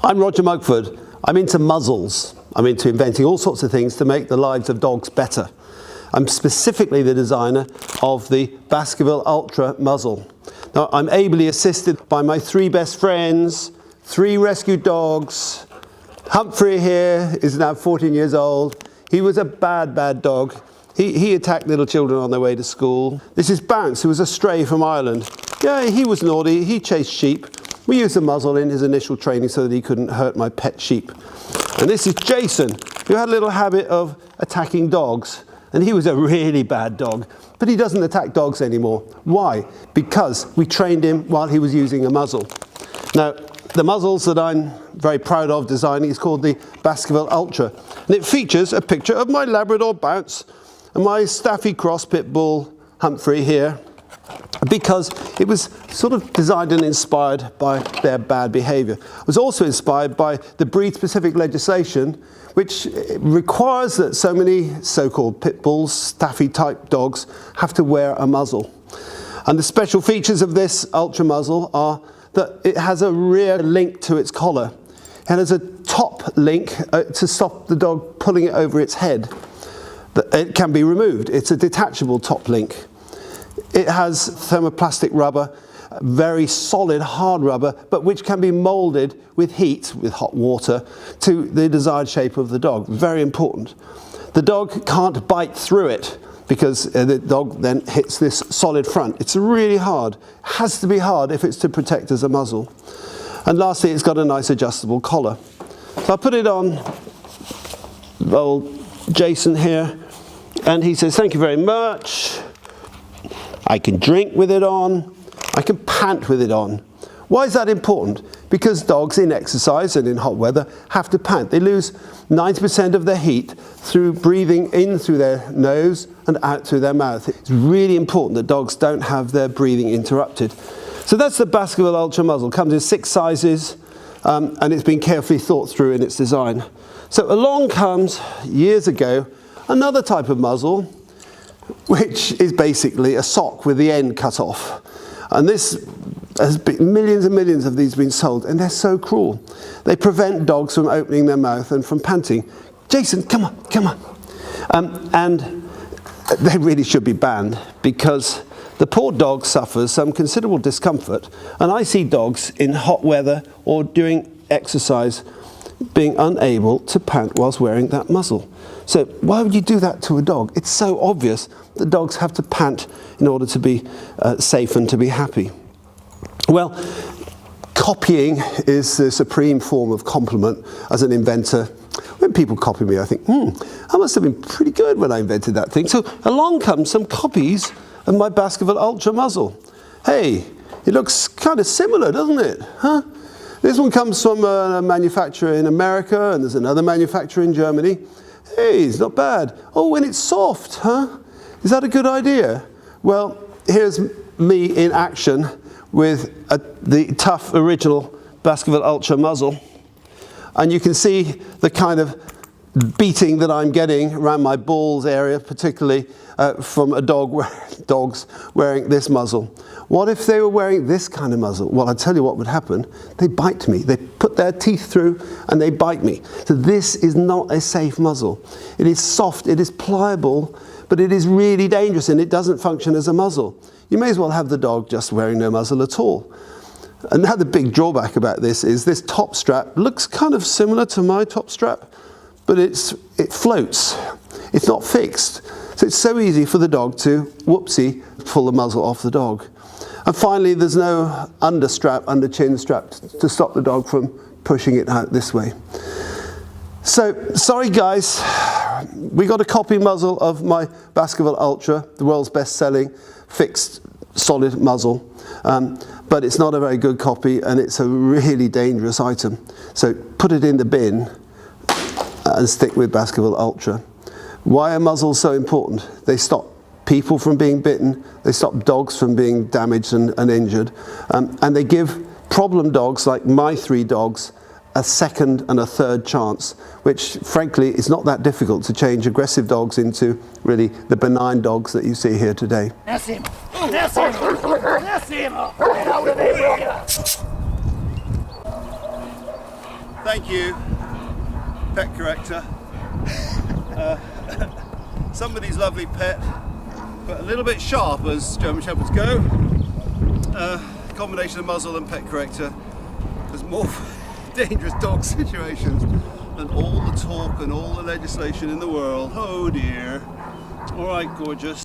I'm Roger Mugford. I'm into muzzles. I'm into inventing all sorts of things to make the lives of dogs better. I'm specifically the designer of the Baskerville Ultra muzzle. Now, I'm ably assisted by my 3 best friends, 3 rescue dogs. Humphrey here is now 14 years old. He was a bad dog. He attacked little children on their way to school. This is Bounce, who was a stray from Ireland. Yeah, he was naughty. He chased sheep. We used the muzzle in his initial training so that he couldn't hurt my pet sheep. And this is Jason, who had a little habit of attacking dogs. And he was a really bad dog, but he doesn't attack dogs anymore. Why? Because we trained him while he was using a muzzle. Now, the muzzles that I'm very proud of designing is called the Baskerville Ultra. And it features a picture of my Labrador Bounce and my Staffy Cross Pit Bull Humphrey here, because it was sort of designed and inspired by their bad behavior. It was also inspired by the breed-specific legislation, which requires that so many so-called pit bulls, Staffy-type dogs, have to wear a muzzle. And the special features of this Ultra muzzle are that it has a rear link to its collar, and has a top link to stop the dog pulling it over its head. It can be removed. It's a detachable top link. It has thermoplastic rubber, very solid hard rubber, but which can be molded with heat, with hot water, to the desired shape of the dog. Very important. The dog can't bite through it because the dog then hits this solid front. It's really hard. It has to be hard if it's to protect as a muzzle. And lastly, it's got a nice adjustable collar. So I put it on old Jason here, and he says, "Thank you very much." I can drink with it on. I can pant with it on. Why is that important? Because dogs in exercise and in hot weather have to pant. They lose 90% of their heat through breathing in through their nose and out through their mouth. It's really important that dogs don't have their breathing interrupted. So that's the Baskerville Ultra muzzle. It comes in 6 sizes, and it's been carefully thought through in its design. So along comes, years ago, another type of muzzle, which is basically a sock with the end cut off. And this has been, millions and millions of these been sold, and they're so cruel. They prevent dogs from opening their mouth and from panting. Jason, come on, come on. And they really should be banned, because the poor dog suffers some considerable discomfort. And I see dogs in hot weather or during exercise being unable to pant whilst wearing that muzzle. So why would you do that to a dog? It's so obvious that dogs have to pant in order to be safe and to be happy. Well, copying is the supreme form of compliment as an inventor. When people copy me, I think, I must have been pretty good when I invented that thing. So along comes some copies of my Baskerville Ultra muzzle. Hey, it looks kind of similar, doesn't it? Huh? This one comes from a manufacturer in America, and there's another manufacturer in Germany. Hey, it's not bad. Oh, and it's soft, huh? Is that a good idea? Well, here's me in action with the tough original Baskerville Ultra muzzle. And you can see the kind of beating that I'm getting around my balls area, particularly from dogs wearing this muzzle. What if they were wearing this kind of muzzle? Well, I'll tell you what would happen. They bite me. They put their teeth through and they bite me. So this is not a safe muzzle. It is soft, it is pliable, but it is really dangerous, and it doesn't function as a muzzle. You may as well have the dog just wearing no muzzle at all. Another big drawback about this is this top strap looks kind of similar to my top strap, but it floats. It's not fixed. So it's so easy for the dog to, whoopsie, pull the muzzle off the dog. And finally, there's no under chin strap to stop the dog from pushing it out this way. So, sorry guys, we got a copy muzzle of my Baskerville Ultra, the world's best-selling fixed solid muzzle, but it's not a very good copy, and it's a really dangerous item. So put it in the bin and stick with Baskerville Ultra. Why are muzzles so important? They stop people from being bitten, they stop dogs from being damaged and injured, and they give problem dogs like my 3 dogs a second and a third chance, which frankly is not that difficult to change aggressive dogs into really the benign dogs that you see here today. That's him! That's him! That's him! Get out of there, will ya? Thank you, pet corrector. Somebody's lovely pet, but a little bit sharp as German Shepherds go. Combination of muzzle and pet corrector. There's more dangerous dog situations than all the talk and all the legislation in the world. Oh dear. All right, gorgeous.